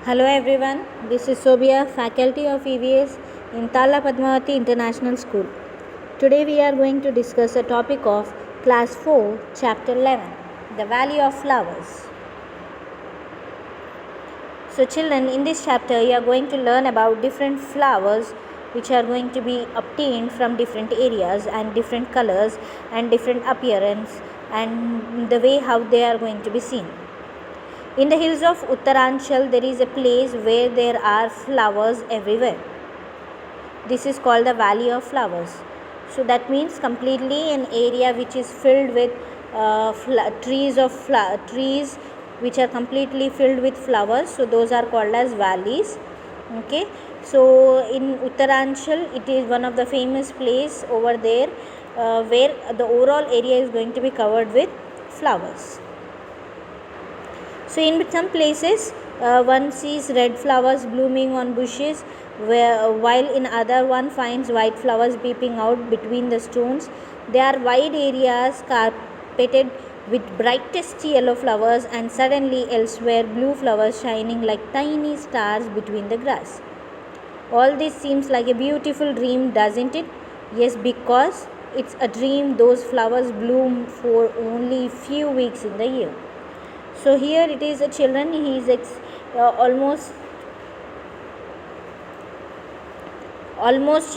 Hello everyone, this is Sobia, faculty of EVS in Tala Padmavati International School. Today we are going to discuss a topic of Class 4, Chapter 11, the Value of Flowers. So children, in this chapter you are going to learn about different flowers which are going to be obtained from different areas and different colors and different appearance and the way how they are going to be seen. In the hills of Uttaranchal, there is a place where there are flowers everywhere. This is called the Valley of Flowers. So that means completely an area which is filled with trees which are completely filled with flowers. So those are called as valleys. Okay. So in Uttaranchal, it is one of the famous place over there where the overall area is going to be covered with flowers. So in some places one sees red flowers blooming on bushes, while in other one finds white flowers peeping out between the stones. There are wide areas carpeted with brightest yellow flowers, and suddenly elsewhere blue flowers shining like tiny stars between the grass. All this seems like a beautiful dream, doesn't it? Yes, because it's a dream. Those flowers bloom for only few weeks in the year. So here it is a children, he is almost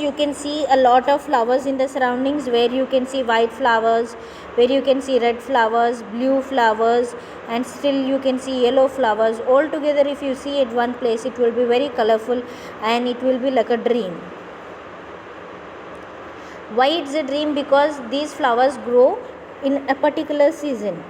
you can see a lot of flowers in the surroundings, where you can see white flowers, where you can see red flowers, blue flowers, and still you can see yellow flowers. All together if you see at one place, it will be very colorful and it will be like a dream. Why it's a dream? Because these flowers grow in a particular season.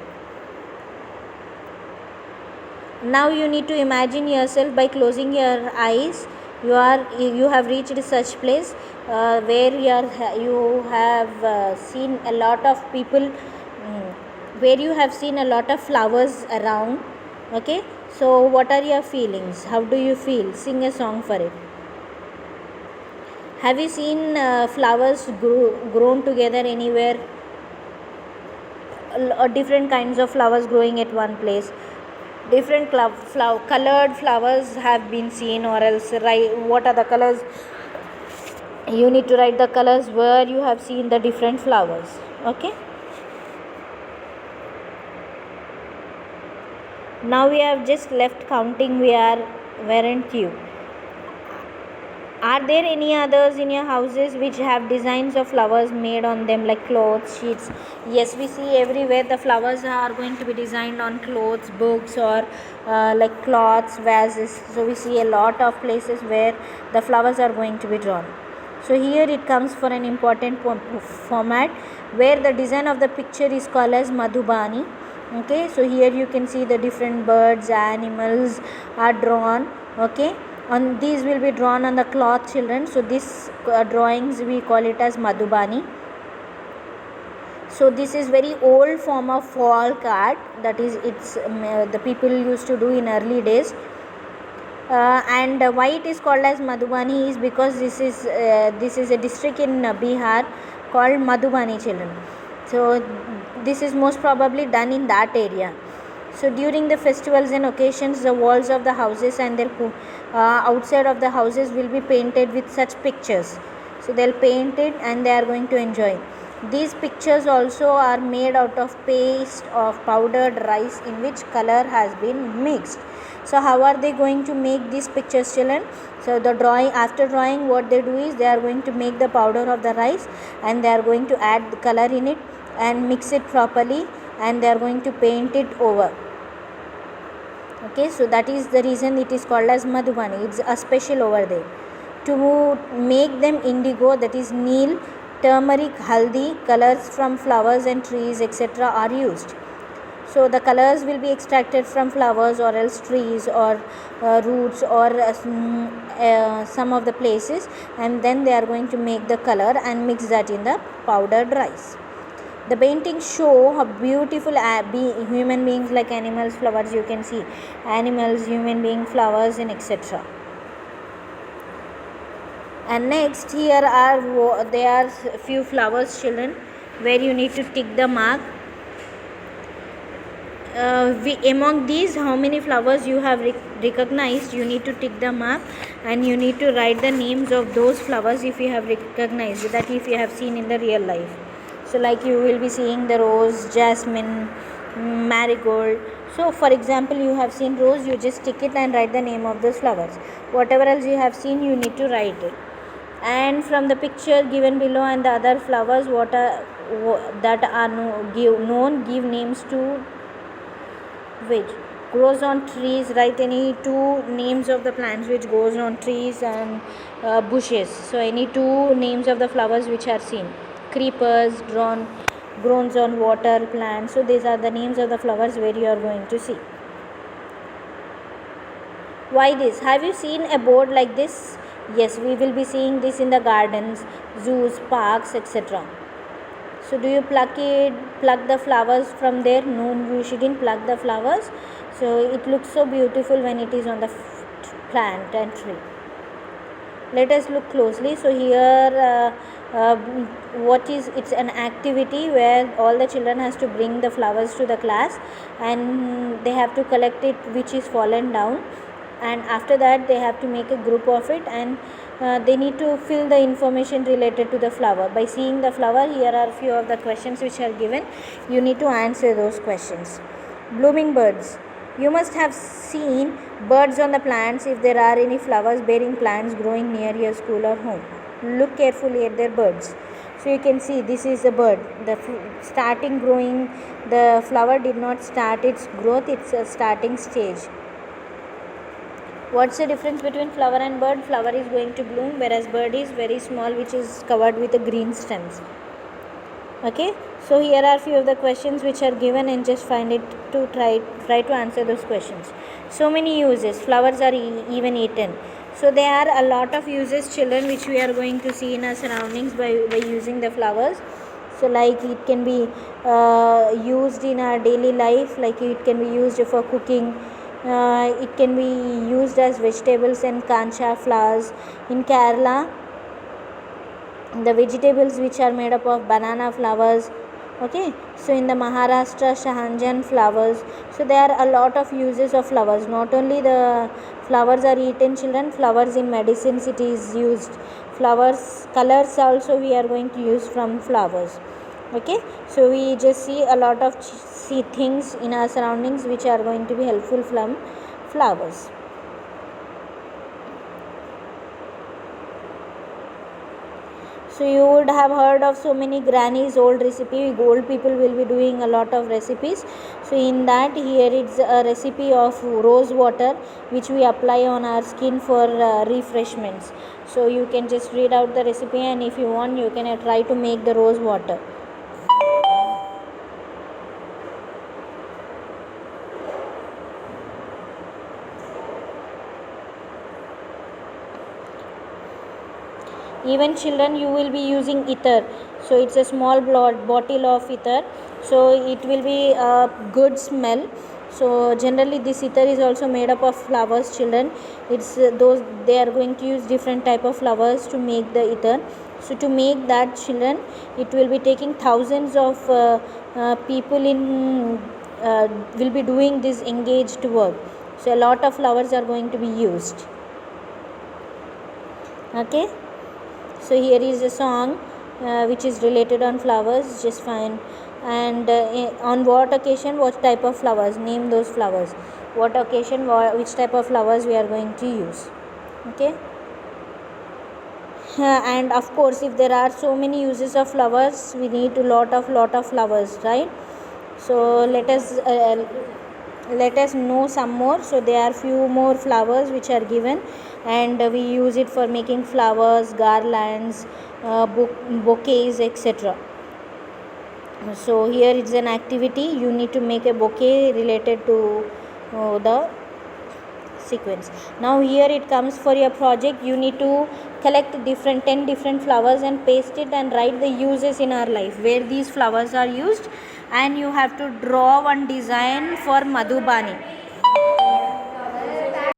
Now you need to imagine yourself by closing your eyes. You have reached such place where you have seen a lot of people, where you have seen a lot of flowers around. Okay, so what are your feelings? How do you feel? Sing a song for it. Have you seen flowers grown together anywhere? Different kinds of flowers growing at one place. Different colored flowers have been seen, or else write what are the colors. You need to write the colors where you have seen the different flowers. Okay, now we have just left counting. Weren't you? Are there any others in your houses which have designs of flowers made on them, like clothes, sheets? Yes, we see everywhere the flowers are going to be designed on clothes, books, or like cloths, vases. So we see a lot of places where the flowers are going to be drawn. So here it comes for an important format, where the design of the picture is called as Madhubani. Okay, so here you can see the different birds, animals are drawn. Okay, and these will be drawn on the cloth, children. So this drawings we call it as Madhubani. So this is very old form of folk art, that is it's the people used to do in early days. And why it is called as Madhubani is because this is a district in Bihar called Madhubani, children. So this is most probably done in that area. So during the festivals and occasions, the walls of the houses and their outside of the houses will be painted with such pictures. So they'll paint it and they are going to enjoy. These pictures also are made out of paste of powdered rice in which color has been mixed. So how are they going to make these pictures, children? So after drawing, what they do is they are going to make the powder of the rice and they are going to add the color in it and mix it properly, and they are going to paint it over. Okay, so that is the reason it is called as Madhubani. It's a special over there. To make them indigo, that is Neel, turmeric, haldi, colors from flowers and trees, etc. are used. So the colors will be extracted from flowers or else trees or roots or some of the places, and then they are going to make the color and mix that in the powdered rice. The paintings show how beautiful human beings, like animals, flowers, you can see animals, human being, flowers, and etc. And next here there are few flowers, children, where you need to tick the mark. among these, how many flowers you have recognized, you need to tick them up, and you need to write the names of those flowers if you have recognized that, if you have seen in the real life. So like you will be seeing the rose, jasmine, marigold. So for example, you have seen rose, you just tick it and write the name of those flowers. Whatever else you have seen, you need to write it. And from the picture given below and the other flowers that are known, give names to which grows on trees. Write any two names of the plants which grows on trees and bushes. So any two names of the flowers which are seen: creepers, grows on water plants. So these are the names of the flowers where you are going to see. Why this? Have you seen a board like this? Yes, we will be seeing this in the gardens, zoos, parks, etc. So do you pluck the flowers from there? No, you shouldn't pluck the flowers. So it looks so beautiful when it is on the plant and tree. Let us look closely. So here it's an activity where all the children has to bring the flowers to the class, and they have to collect it which is fallen down, and after that they have to make a group of it, and they need to fill the information related to the flower. By seeing the flower, here are few of the questions which are given. You need to answer those questions. Blooming birds. You must have seen birds on the plants if there are any flowers bearing plants growing near your school or home. Look carefully at their birds. So you can see this is a bird. The starting growing, the flower did not start its growth, it's a starting stage. What's the difference between flower and bird? Flower is going to bloom, whereas bird is very small, which is covered with the green stems. Okay, so here are few of the questions which are given, and just find it to try to answer those questions. So many uses. Flowers are even eaten. So there are a lot of uses, children, which we are going to see in our surroundings by using the flowers. So like it can be used in our daily life, like it can be used for cooking. It can be used as vegetables and kancha flowers. In Kerala, the vegetables which are made up of banana flowers. Okay, so in the Maharashtra, shahanjan flowers. So there are a lot of uses of flowers. Not only the flowers are eaten, children, flowers in medicines it is used. Flowers, colors also we are going to use from flowers. Okay, so we just see a lot of things in our surroundings which are going to be helpful from flowers. So you would have heard of so many grannies old recipe. Old people will be doing a lot of recipes. So in that, here it's a recipe of rose water which we apply on our skin for refreshments. So you can just read out the recipe, and if you want, you can try to make the rose water. Even children, you will be using ether. So it's a small bottle of ether, so it will be a good smell. So generally this ether is also made up of flowers, children. It's those they are going to use different type of flowers to make the ether. So to make that, children, it will be taking thousands of people in will be doing this engaged work. So a lot of flowers are going to be used. Okay, so here is a song which is related on flowers. Just fine. And on what occasion, what type of flowers? Name those flowers. What occasion, which type of flowers we are going to use. Okay. And of course, if there are so many uses of flowers, we need a lot of flowers, right? So let us know some more. So there are few more flowers which are given, and we use it for making flowers, garlands, bouquets, etc. So here it's an activity. You need to make a bouquet related to the sequence. Now here it comes for your project. You need to collect 10 different flowers and paste it and write the uses in our life where these flowers are used, and you have to draw one design for Madhubani.